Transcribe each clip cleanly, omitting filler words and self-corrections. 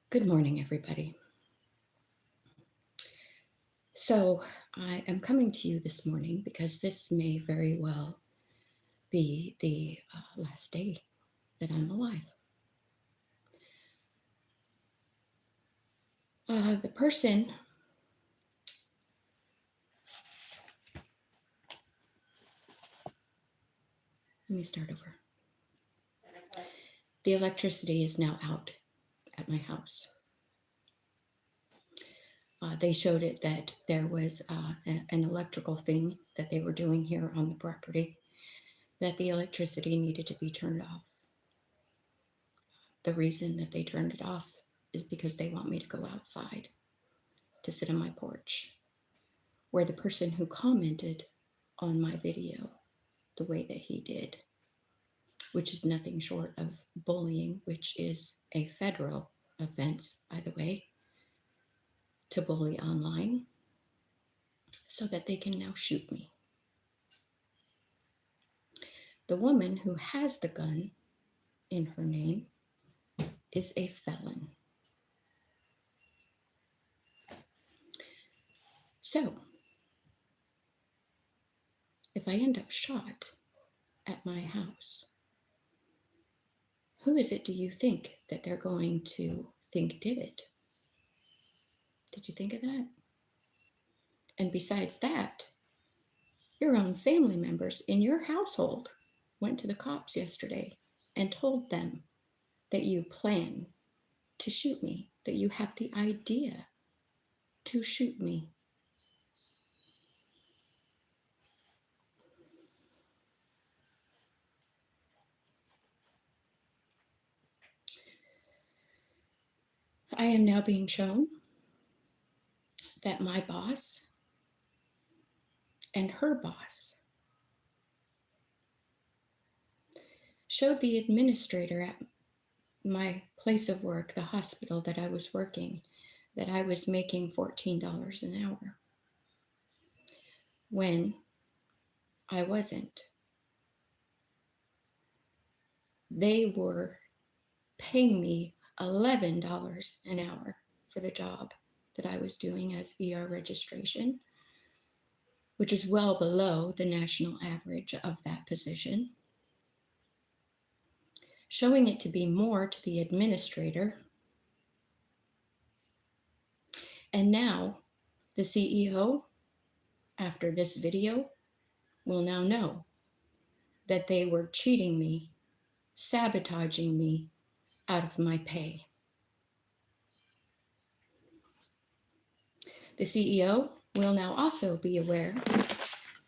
Good morning, everybody. So, I am coming to you this morning because this may very well be the last day that I'm alive. The person, let me start over. The electricity is now out at my house. They showed it that there was an electrical thing that they were doing here on the property, that the electricity needed to be turned off. The reason that they turned it off is because they want me to go outside to sit on my porch, where the person who commented on my video the way that he did, which is nothing short of bullying, which is a federal offense, by the way, to bully online, so that they can now shoot me. The woman who has the gun in her name is a felon. So, if I end up shot at my house, who is it do you think that they're going to think did it? Did you think of that? And besides that, your own family members in your household went to the cops yesterday and told them that you plan to shoot me, that you have the idea to shoot me. I am now being shown that my boss and her boss showed the administrator at my place of work, the hospital that I was working, that I was making $14 an hour when I wasn't. They were paying me $11 an hour for the job that I was doing as ER registration, which is well below the national average of that position. Showing it to be more to the administrator. And now the CEO, after this video, will now know that they were cheating me, sabotaging me out of my pay. The CEO will now also be aware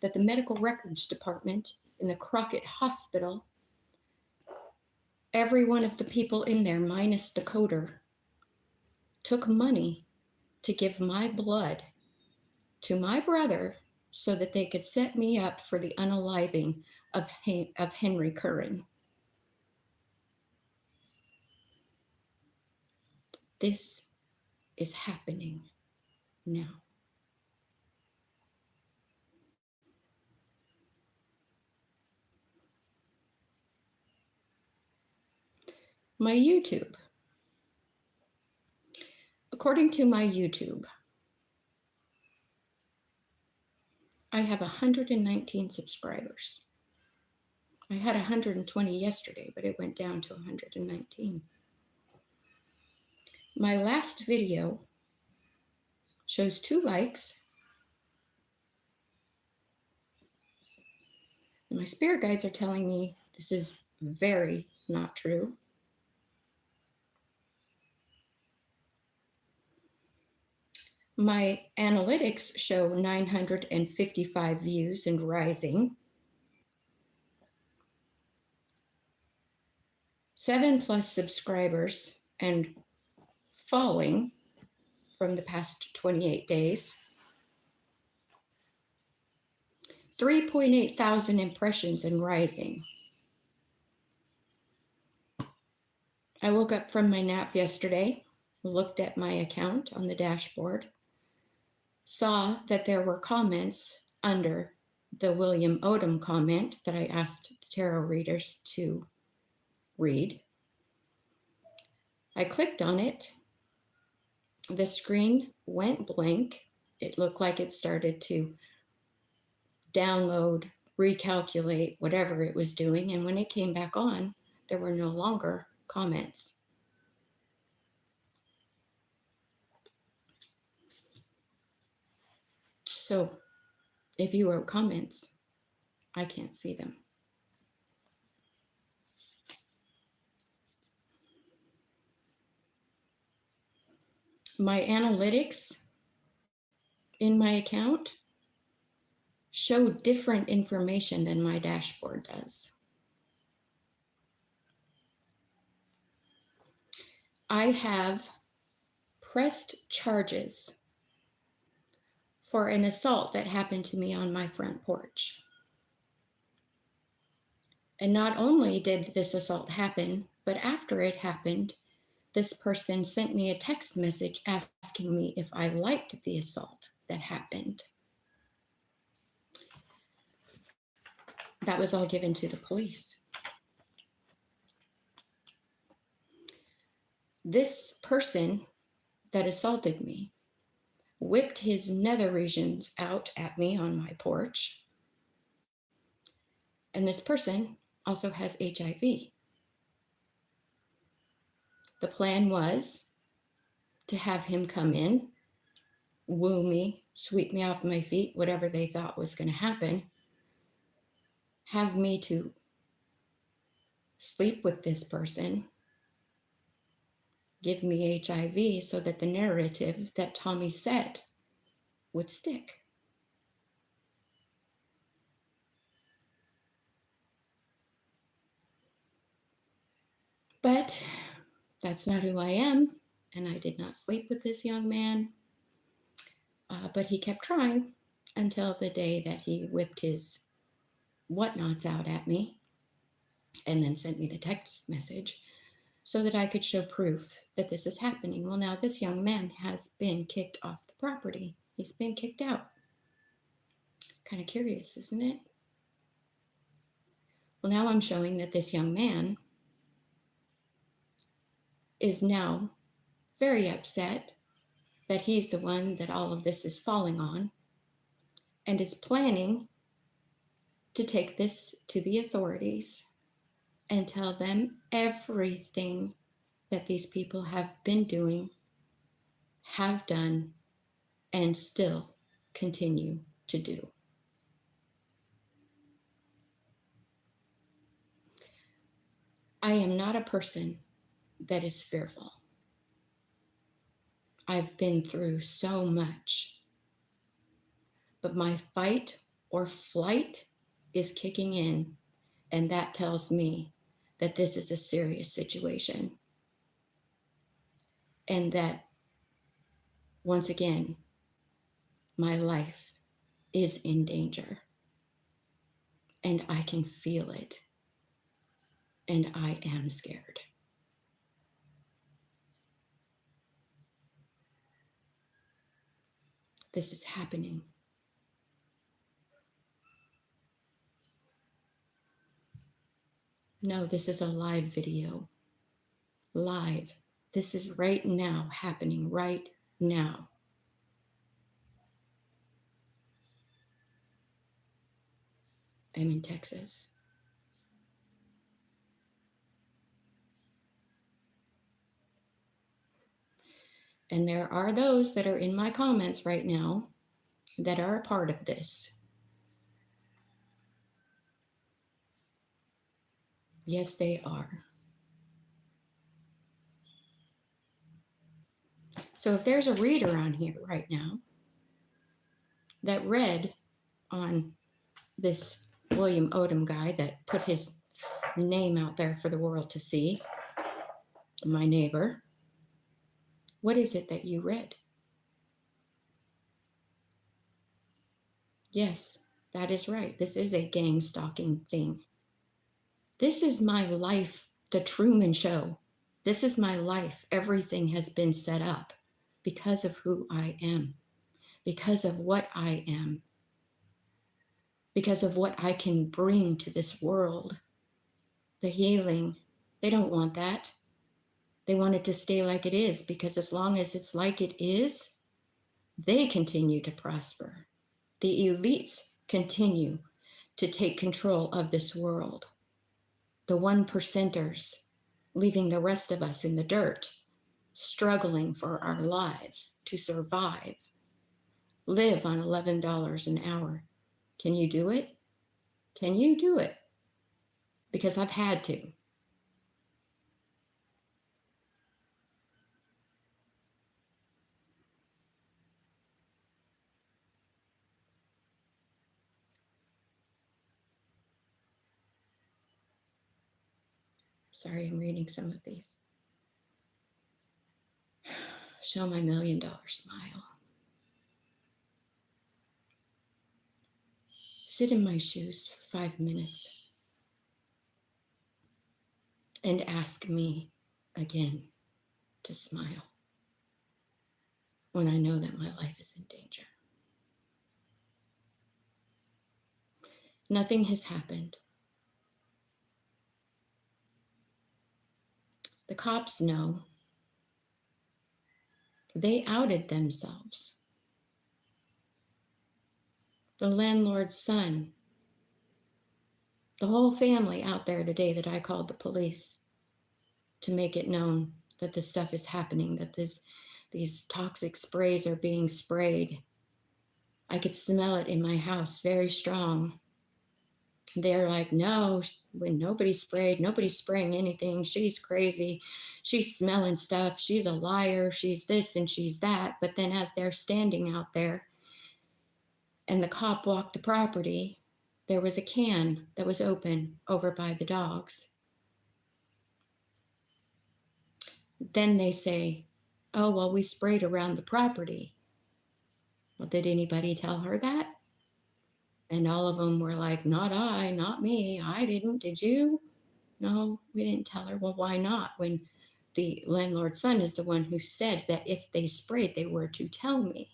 that the medical records department in the Crockett Hospital, every one of the people in there, minus the coder, took money to give my blood to my brother so that they could set me up for the unaliving of Henry Curran. This is happening now. My YouTube. According to my YouTube, I have 119 subscribers. I had 120 yesterday, but it went down to 119. My last video shows 2 likes. And my spirit guides are telling me this is very not true. My analytics show 955 views and rising. 7+ subscribers and falling from the past 28 days. 3.8 thousand impressions and rising. I woke up from my nap yesterday, looked at my account on the dashboard, saw that there were comments under the William Odom comment that I asked the tarot readers to read. I clicked on it, The screen went blank. It looked like it started to download, recalculate, whatever it was doing. And when it came back on, there were no longer comments. So if you wrote comments, I can't see them. My analytics in my account show different information than my dashboard does. I have pressed charges for an assault that happened to me on my front porch. And not only did this assault happen, but after it happened, this person sent me a text message asking me if I liked the assault that happened. That was all given to the police. This person that assaulted me whipped his nether regions out at me on my porch. And this person also has HIV. The plan was to have him come in, woo me, sweep me off my feet, whatever they thought was going to happen, have me to sleep with this person, give me HIV so that the narrative that Tommy set would stick. But that's not who I am, and I did not sleep with this young man. But he kept trying until the day that he whipped his whatnots out at me and then sent me the text message so that I could show proof that this is happening. Well, now this young man has been kicked off the property. He's been kicked out. Kind of curious, isn't it? Well, now I'm showing that this young man is now very upset that he's the one that all of this is falling on and is planning to take this to the authorities and tell them everything that these people have been doing, have done, and still continue to do. I am not a person that is fearful. I've been through so much, but my fight or flight is kicking in, and that tells me that this is a serious situation. And that, once again, my life is in danger. And I can feel it. And I am scared. This is happening. No, this is a live video. Live. This is right now happening, right now. I'm in Texas. And there are those that are in my comments right now that are a part of this. Yes, they are. So if there's a reader on here right now that read on this William Odom guy that put his name out there for the world to see, my neighbor, what is it that you read? Yes, that is right. This is a gang stalking thing. This is my life, the Truman Show. This is my life. Everything has been set up because of who I am, because of what I am, because of what I can bring to this world. The healing, they don't want that. They want it to stay like it is, because as long as it's like it is, they continue to prosper. The elites continue to take control of this world. The 1%ers leaving the rest of us in the dirt, struggling for our lives to survive, live on $11 an hour. Can you do it? Can you do it? Because I've had to. Sorry, I'm reading some of these. Show my $1 million smile. Sit in my shoes for 5 minutes and ask me again to smile when I know that my life is in danger. Nothing has happened. The cops know. They outed themselves. The landlord's son, the whole family out there today that I called the police to make it known that this stuff is happening, that these toxic sprays are being sprayed. I could smell it in my house very strong. They're like, no, when nobody's spraying anything. She's crazy. She's smelling stuff. She's a liar. She's this and she's that. But then as they're standing out there and the cop walked the property, there was a can that was open over by the dogs. Then they say, oh, well, we sprayed around the property. Well, did anybody tell her that? And all of them were like, not I, not me. I didn't. Did you? No, we didn't tell her. Well, why not? When the landlord's son is the one who said that if they sprayed, they were to tell me.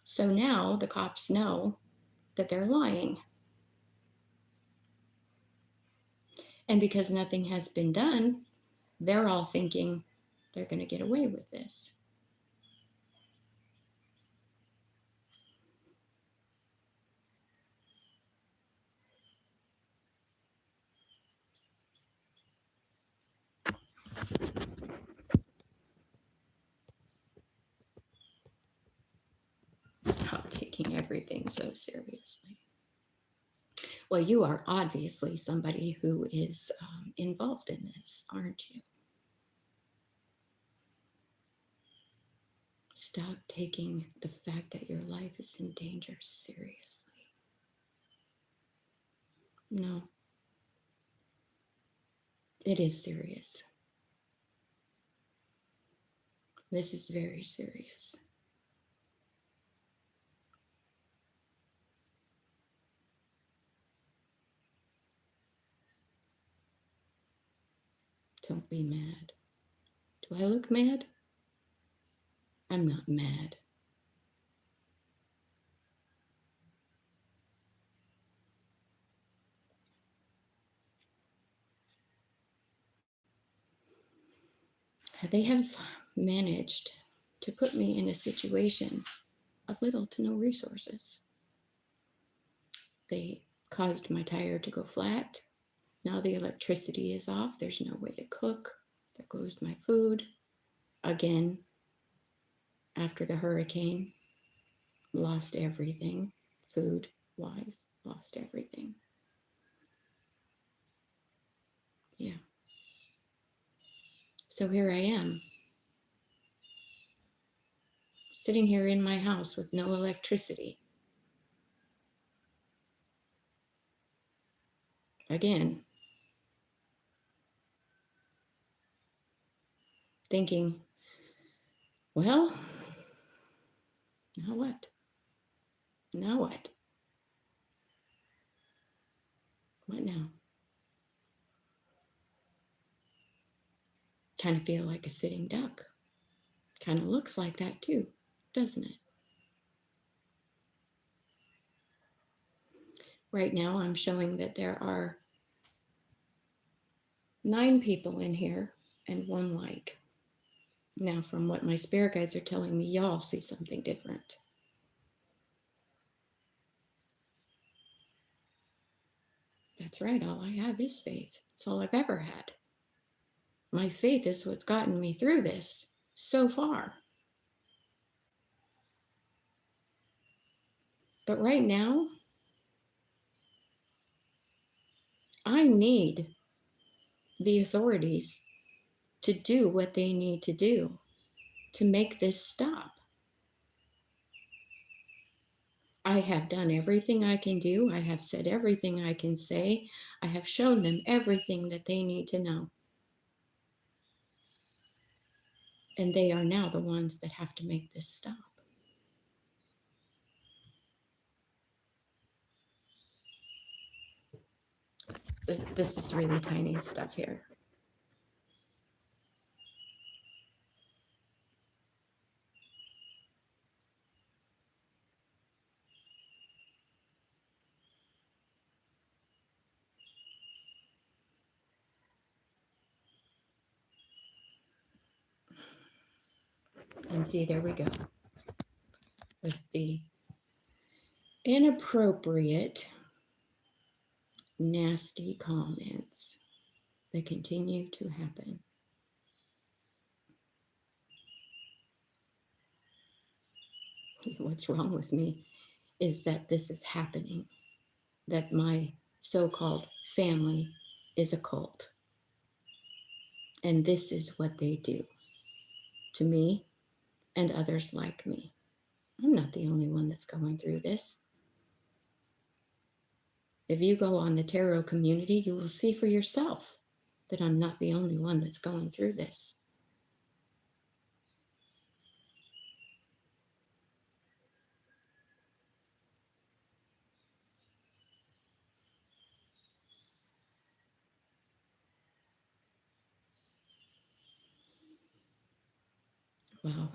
So now the cops know that they're lying. And because nothing has been done, they're all thinking they're going to get away with this. Stop taking everything so seriously. Well, you are obviously somebody who is involved in this, aren't you? Stop taking the fact that your life is in danger seriously. No, it is serious. This is very serious. Don't be mad. Do I look mad? I'm not mad. They have managed to put me in a situation of little to no resources. They caused my tire to go flat. Now the electricity is off. There's no way to cook. There goes my food. Again, after the hurricane, lost everything. Food-wise, lost everything. Yeah. So here I am, sitting here in my house with no electricity. Again, thinking, well, now what? Now what? What now? Kind of feel like a sitting duck. Kind of looks like that too, doesn't it? Right now, I'm showing that there are 9 people in here and 1 like. Now, from what my spirit guides are telling me, y'all see something different. That's right, all I have is faith. It's all I've ever had. My faith is what's gotten me through this so far. But right now, I need the authorities to do what they need to do to make this stop. I have done everything I can do. I have said everything I can say. I have shown them everything that they need to know. And they are now the ones that have to make this stop. This is really tiny stuff here. And see, there we go. With the inappropriate, nasty comments that continue to happen. What's wrong with me is that this is happening, that my so-called family is a cult. And this is what they do to me and others like me. I'm not the only one that's going through this. If you go on the tarot community, you will see for yourself that I'm not the only one that's going through this. Wow.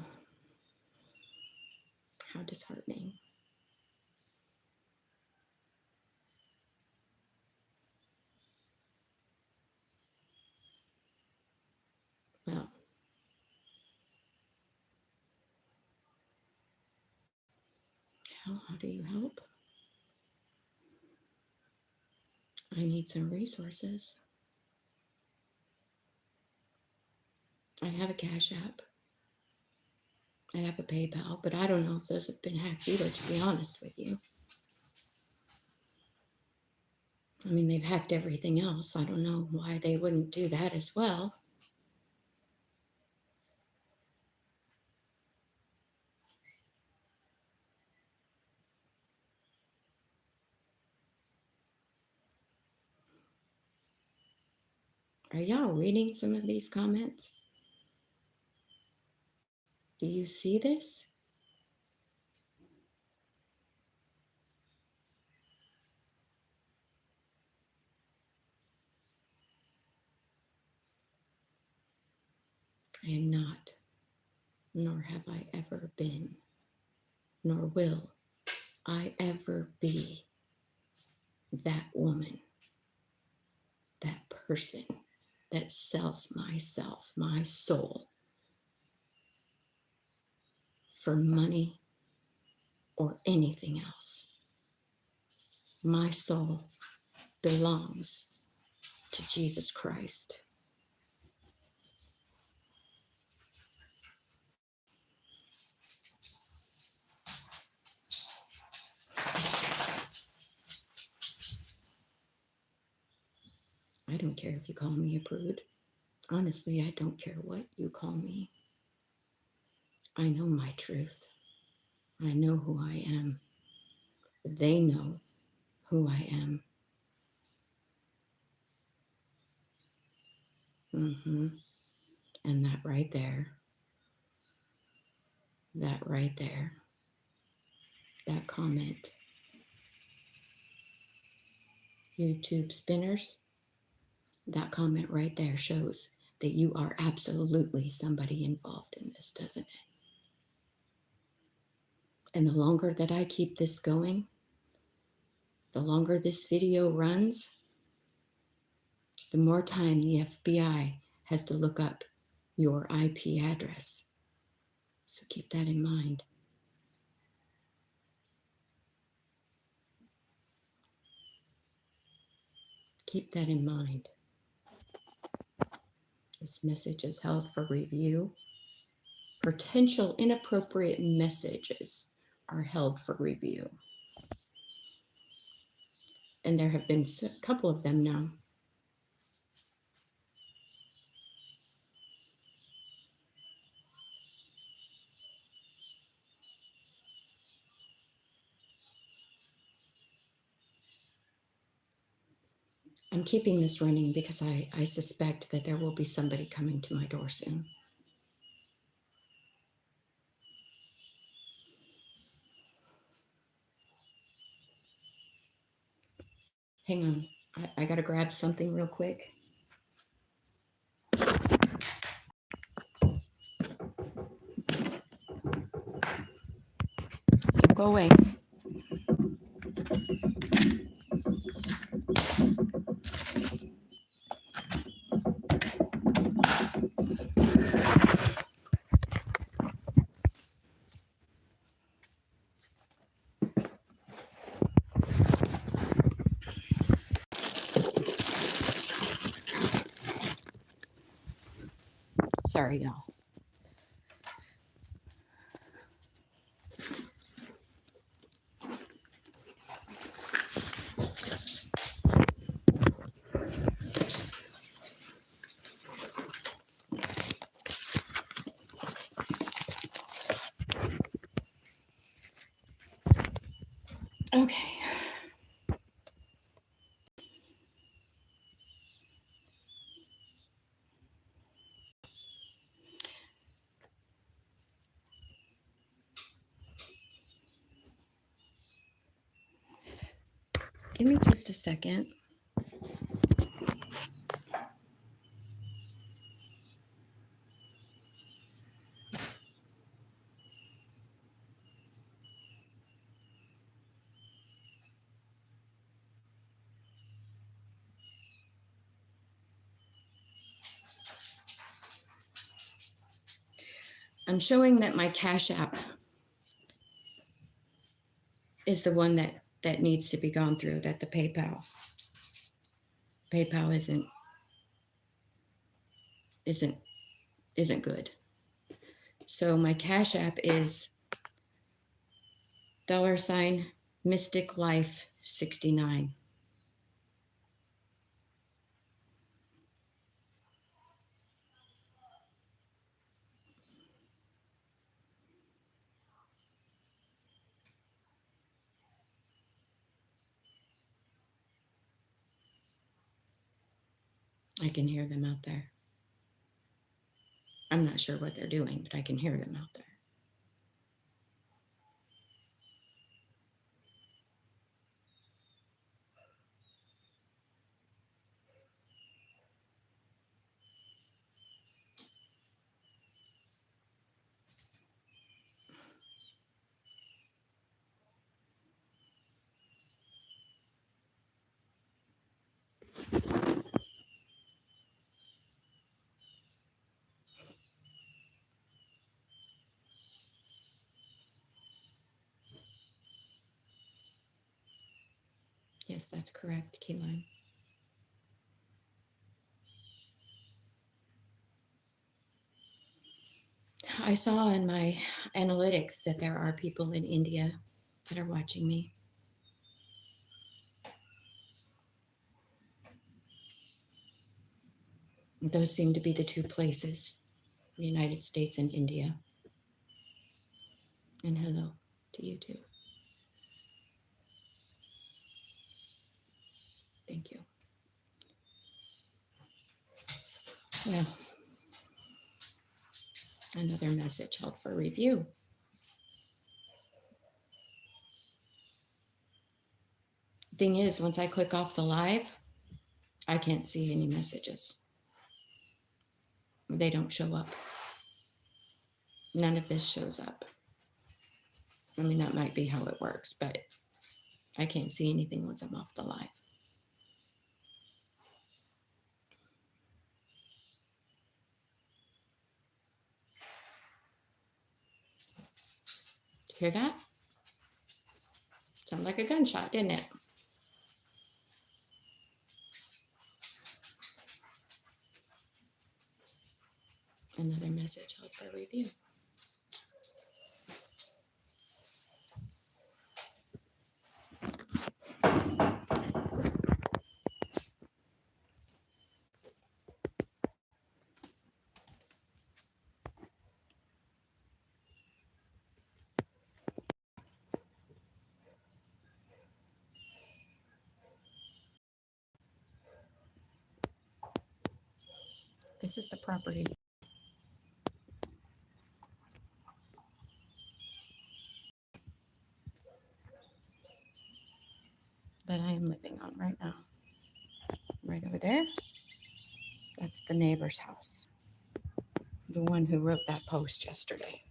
How disheartening. Well, how do you help? I need some resources. I have a Cash App. I have a PayPal, but I don't know if those have been hacked either, to be honest with you. I mean, they've hacked everything else. I don't know why they wouldn't do that as well. Are y'all reading some of these comments? Do you see this? I am not, nor have I ever been, nor will I ever be that woman, that person that sells myself, my soul, for money or anything else. My soul belongs to Jesus Christ. I don't care if you call me a prude. Honestly, I don't care what you call me. I know my truth. I know who I am. They know who I am. And that right there, that comment, YouTube spinners, that comment right there shows that you are absolutely somebody involved in this, doesn't it? And the longer that I keep this going, the longer this video runs, the more time the FBI has to look up your IP address. So keep that in mind. Keep that in mind. This message is held for review. Potential inappropriate messages are held for review. And there have been a couple of them now. I'm keeping this running because I suspect that there will be somebody coming to my door soon. Hang on, I gotta grab something real quick. Go away. Sorry, y'all. Okay. Give me just a second. I'm showing that my Cash App is the one that needs to be gone through, that the PayPal isn't good. So my Cash App is $Mystic Life 69. I can hear them out there. I'm not sure what they're doing, but I can hear them out there. Yes, that's correct, Keyline. I saw in my analytics that there are people in India that are watching me. Those seem to be the two places, the United States and India. And hello to you too. Thank you. Well, another message held for review. Thing is, once I click off the live, I can't see any messages. They don't show up. None of this shows up. I mean, that might be how it works, but I can't see anything once I'm off the live. Hear that? Sounded like a gunshot, didn't it? Another message held for review. This is the property that I am living on right now. Right over there, that's the neighbor's house. The one who wrote that post yesterday.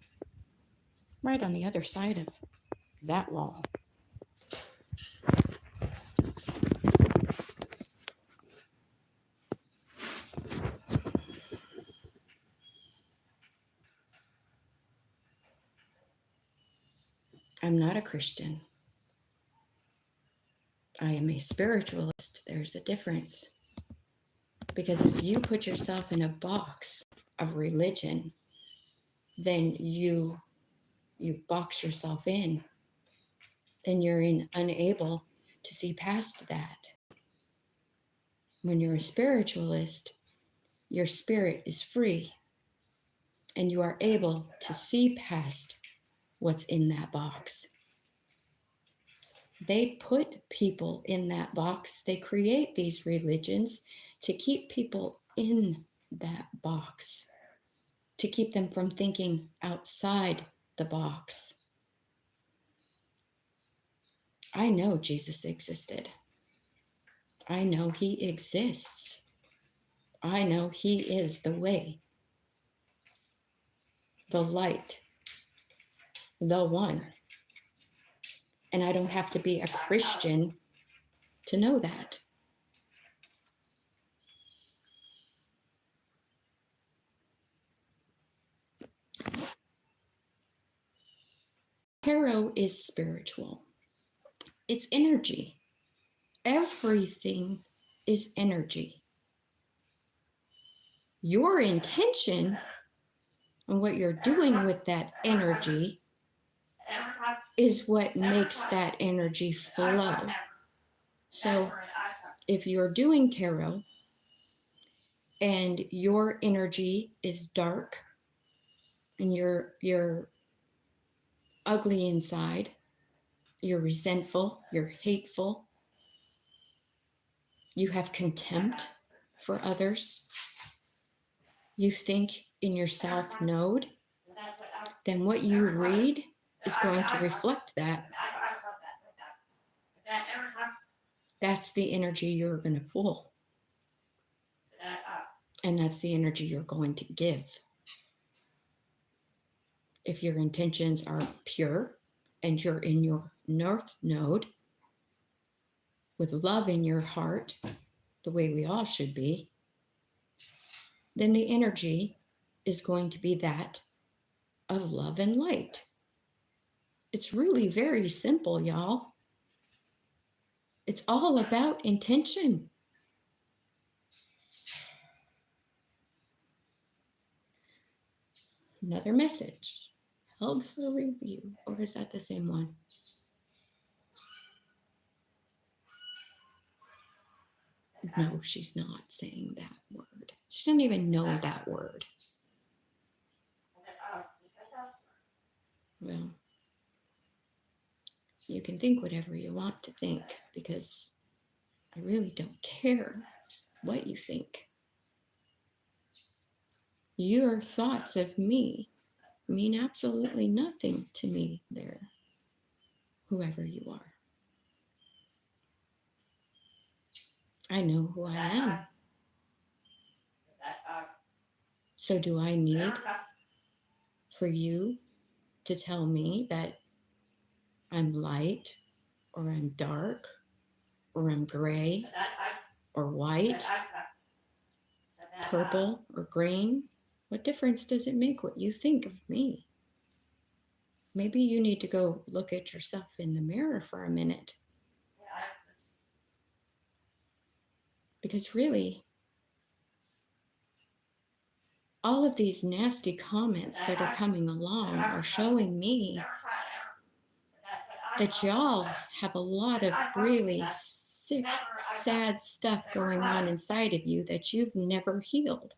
Right on the other side of that wall. I'm not a Christian. I am a spiritualist. There's a difference. Because if you put yourself in a box of religion, then you box yourself in. Then you're unable to see past that. When you're a spiritualist, your spirit is free and you are able to see past what's in that box. They put people in that box. They create these religions to keep people in that box, to keep them from thinking outside the box. I know Jesus existed. I know he exists. I know he is the way, the light, the one. And I don't have to be a Christian to know that. Tarot is spiritual. It's energy. Everything is energy. Your intention and what you're doing with that energy is what makes that energy flow. So if you're doing tarot and your energy is dark and you're ugly inside, you're resentful, you're hateful, you have contempt for others, you think in your south node, then what you read is going to reflect that. That's the energy you're going to pull. And that's the energy you're going to give. If your intentions are pure and you're in your north node with love in your heart, the way we all should be, then the energy is going to be that of love and light. It's really very simple, y'all. It's all about intention. Another message held for review, or is that the same one? No, she's not saying that word. She doesn't even know that word. Well, you can think whatever you want to think because I really don't care what you think. Your thoughts of me mean absolutely nothing to me there, whoever you are. I know who I am. So do I need for you to tell me that I'm light or I'm dark or I'm gray or white, purple or green? What difference does it make what you think of me? maybe you need to go look at yourself in the mirror for a minute. Because really, all of these nasty comments that are coming along are showing me that y'all have a lot of really sick, sad stuff going on inside of you that you've never healed.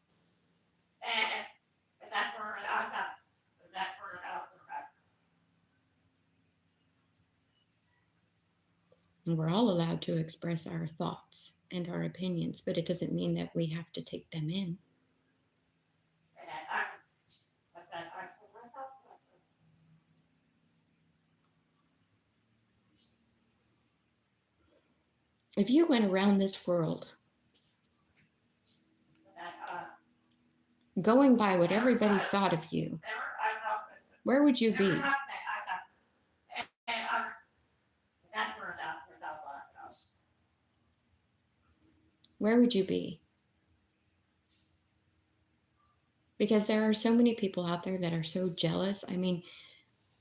And we're all allowed to express our thoughts and our opinions, but it doesn't mean that we have to take them in. If you went around this world going by what everybody thought of you, where would you be? Where would you be? Because there are so many people out there that are so jealous. I mean,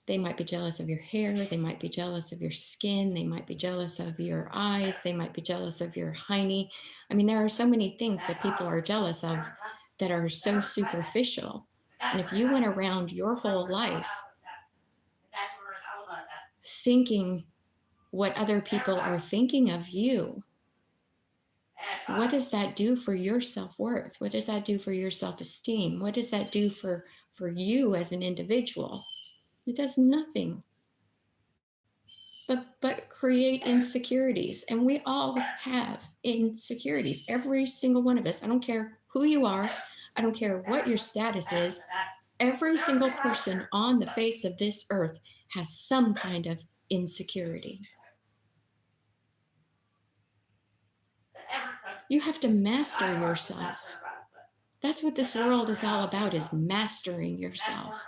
they might be jealous of your hair. They might be jealous of your skin. They might be jealous of your eyes. They might be jealous of your hiney. I mean, there are so many things that people are jealous of that are so superficial. And if you went around your whole life thinking what other people are thinking of you, what does that do for your self-worth? What does that do for your self-esteem? What does that do for you as an individual? It does nothing but create insecurities. And we all have insecurities, every single one of us. I don't care who you are. I don't care what your status is. Every single person on the face of this earth has some kind of insecurity. You have to master yourself. That's what this world is all about, is mastering yourself.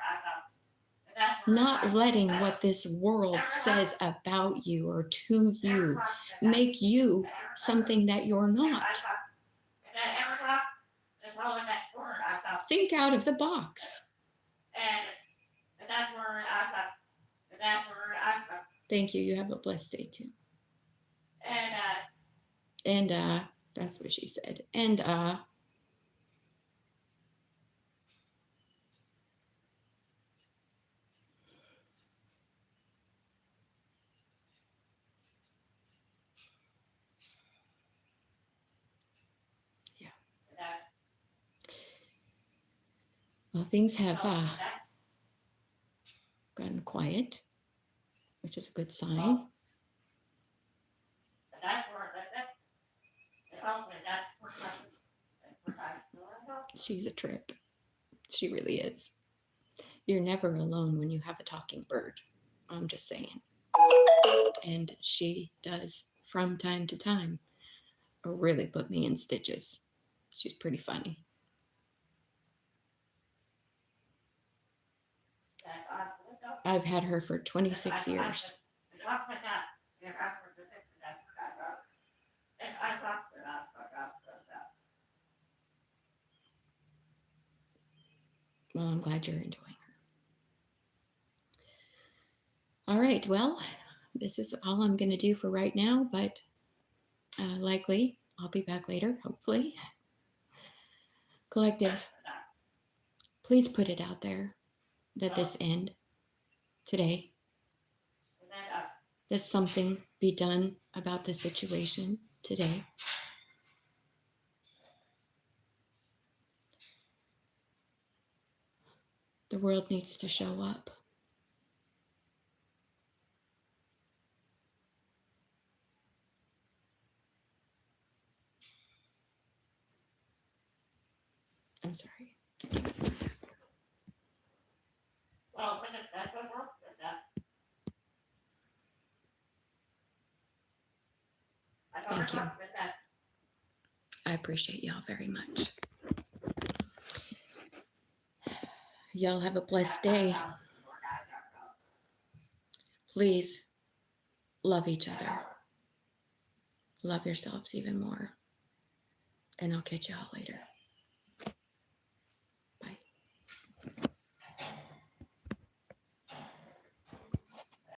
Not letting what this world says about you or to you make you something that you're not. Think out of the box. Thank you. You have a blessed day too. And that's what she said. And yeah. Well, things have gotten quiet, which is a good sign. She's a trip. She really is. You're never alone when you have a talking bird. I'm just saying. And she does, from time to time, really put me in stitches. She's pretty funny. I've had her for 26 years. Well, I'm glad you're enjoying her. All right, well, this is all I'm going to do for right now, but likely I'll be back later, hopefully. Collective, please put it out there that this end today, that something be done about the situation today. The world needs to show up. I'm sorry. Thank you. I appreciate y'all very much. Y'all have a blessed day. Please love each other. Love yourselves even more. And I'll catch y'all later.